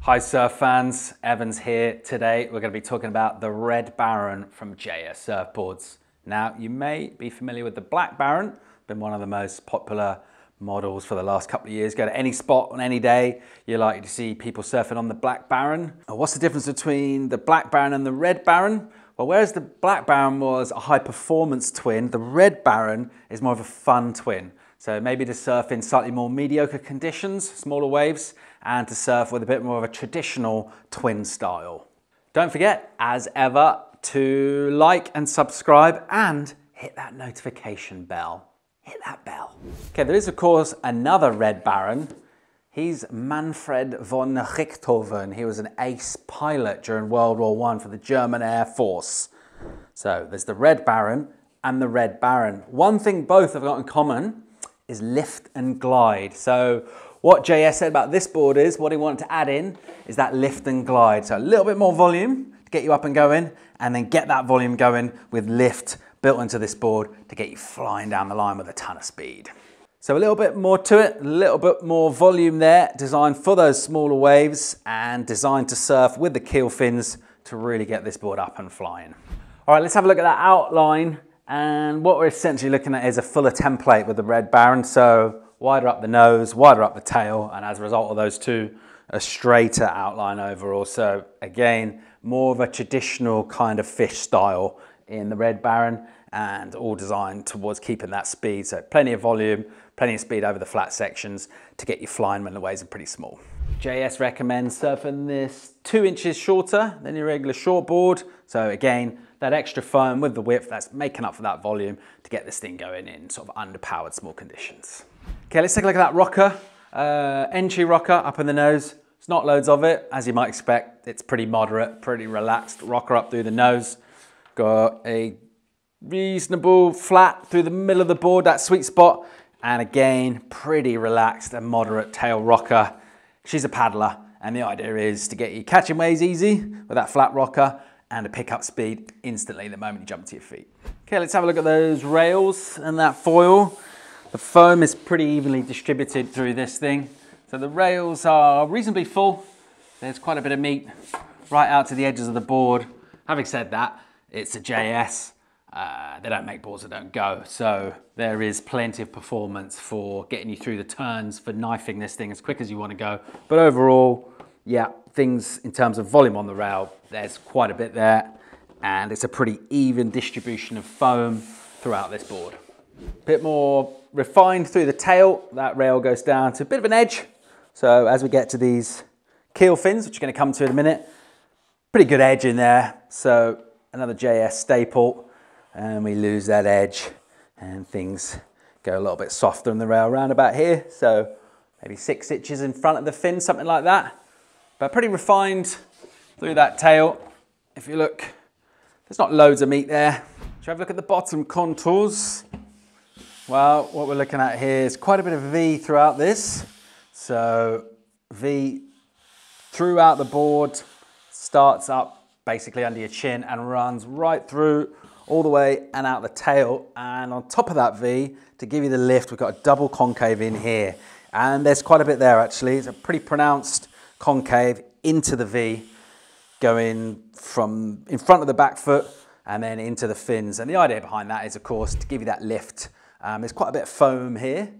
Hi surf fans, Evans here. Today we're going to be talking about the Red Baron from JS Surfboards. Now you may be familiar with the Black Baron, been one of the most popular models for the last couple of years. Go to any spot on any day, you're likely to see people surfing on the Black Baron. What's the difference between the Black Baron and the Red Baron? Well, whereas the Black Baron was a high performance twin, the Red Baron is more of a fun twin. So maybe to surf in slightly more mediocre conditions, smaller waves, and to surf with a bit more of a traditional twin style. Don't forget, as ever, to like and subscribe and hit that notification bell. Hit that bell. Okay, there is of course another Red Baron. He's Manfred von Richthofen. He was an ace pilot during World War I for the German Air Force. So there's the Red Baron and the Red Baron. One thing both have got in common is lift and glide. So what JS said about this board is, what he wanted to add in is that lift and glide. So a little bit more volume to get you up and going, and then get that volume going with lift built into this board to get you flying down the line with a ton of speed. So a little bit more to it, a little bit more volume there, designed for those smaller waves and designed to surf with the keel fins to really get this board up and flying. All right, let's have a look at that outline. And what we're essentially looking at is a fuller template with the Red Baron. So wider up the nose, wider up the tail, and as a result of those two, a straighter outline overall. So again, more of a traditional kind of fish style in the Red Baron, and all designed towards keeping that speed. So plenty of volume, plenty of speed over the flat sections to get you flying when the waves are pretty small. JS recommends surfing this 2 inches shorter than your regular shortboard. So again, that extra foam with the width, that's making up for that volume to get this thing going in sort of underpowered small conditions. Okay, let's take a look at that rocker. Entry rocker up in the nose. It's not loads of it, as you might expect. It's pretty moderate, pretty relaxed rocker up through the nose. Got a reasonable flat through the middle of the board, that sweet spot. And again, pretty relaxed and moderate tail rocker. She's a paddler, and the idea is to get you catching waves easy with that flat rocker and to pick up speed instantly the moment you jump to your feet. Okay, let's have a look at those rails and that foil. The foam is pretty evenly distributed through this thing. So the rails are reasonably full. There's quite a bit of meat right out to the edges of the board. Having said that, it's a JS. They don't make boards that don't go. So there is plenty of performance for getting you through the turns, for knifing this thing as quick as you want to go. But overall, yeah, things in terms of volume on the rail, there's quite a bit there. And it's a pretty even distribution of foam throughout this board. Bit more refined through the tail. That rail goes down to a bit of an edge. So as we get to these keel fins, which you're going to come to in a minute, pretty good edge in there. So another JS staple, and we lose that edge and things go a little bit softer on the rail around about here. So maybe 6 inches in front of the fin, something like that. But pretty refined through that tail. If you look, there's not loads of meat there. Shall we have a look at the bottom contours? Well, what we're looking at here is quite a bit of V throughout this. So V throughout the board, starts up basically under your chin and runs right through all the way and out the tail. And on top of that V, to give you the lift, we've got a double concave in here. And there's quite a bit there actually. It's a pretty pronounced concave into the V, going from in front of the back foot and then into the fins. And the idea behind that is, of course, to give you that lift. There's quite a bit of foam here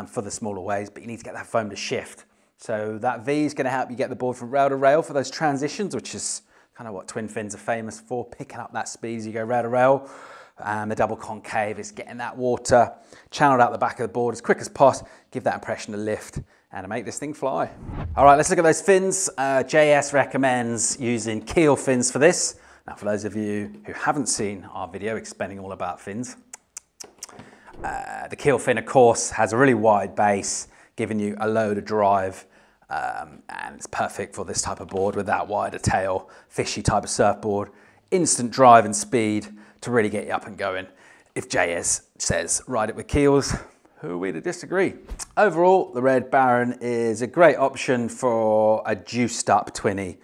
for the smaller waves, but you need to get that foam to shift. So that V is going to help you get the board from rail to rail for those transitions, which is kind of what twin fins are famous for, picking up that speed as you go rail to rail. And the double concave is getting that water channeled out the back of the board as quick as possible, give that impression of lift and to make this thing fly. All right, let's look at those fins. JS recommends using keel fins for this. Now, for those of you who haven't seen our video explaining all about fins, the keel fin, of course, has a really wide base, giving you a load of drive, and it's perfect for this type of board with that wider tail, fishy type of surfboard, instant drive and speed to really get you up and going. If JS says ride it with keels, who are we to disagree? Overall, the Red Baron is a great option for a juiced up twinny.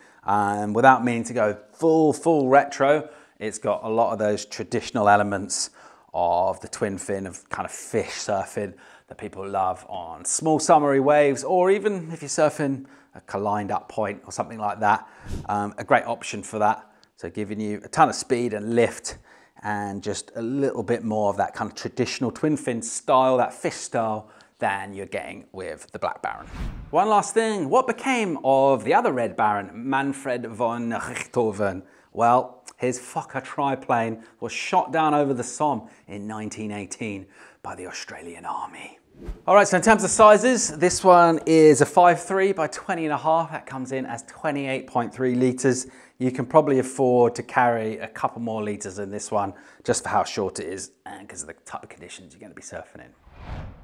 Without meaning to go full retro, it's got a lot of those traditional elements of the twin fin of kind of fish surfing that people love on small summery waves, or even if you're surfing a lined up point or something like that. A great option for that. So giving you a ton of speed and lift and just a little bit more of that kind of traditional twin fin style, that fish style, than you're getting with the Black Baron. One last thing, what became of the other Red Baron, Manfred von Richthofen? Well, his Fokker triplane was shot down over the Somme in 1918 by the Australian Army. All right, so in terms of sizes, this one is a 5.3 by 20.5. That comes in as 28.3 litres. You can probably afford to carry a couple more litres in this one just for how short it is and because of the type of conditions you're going to be surfing in.